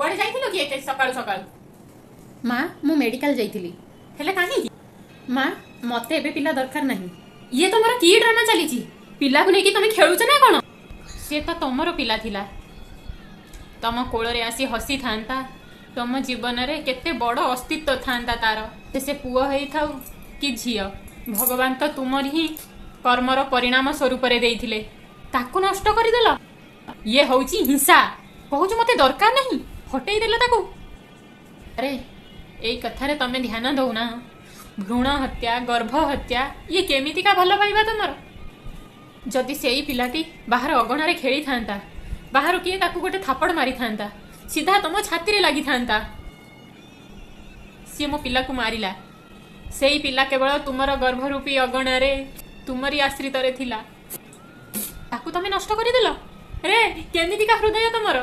कुआडे जाइथिलो कि एते सकाळु सकाळु? माँ मु मेडिकल जाइथिली। हेले काहे? माँ मते एबे पिला दरकार नहीं। ये तमरो की ड्रामा चलीची? पिला को नेकी तमे खेलुछ ना कोन? से तो तमरो पिला थिला। तम कोଳରେ आसी हसी थांता। तम जीवन रे केते बड़ अस्तित्व थांता तार। से पुओ हेई थाउ कि झियो, भगवान तो तुमरी ही कर्मर परिणाम स्वरूप रे देइथिले। ताकू नष्ट करि देला। ये होउची हिंसा। कहूछु मते दरकार नहीं, हटेई देला ताकू। अरे एई कथा रे तमे ध्यान दउना। भ्रूण हत्या, गर्भ हत्या ये केमितिका भल पाइबा तुमर? जदि सेई पिलाटी बाहर अगणारे खेली थांता, बाहर किए ताकू गोटे थापड़ मारी थांता, सीधा तुम छाती रे लागि थांता। सी मो पिला को मारिला। सेई पिला केवल तुमर गर्भरूपी अगणारे तुमरी आश्रित रे थिला। ताकू तमे नष्ट करि देलो। रे केमितिका हृदय तुमर?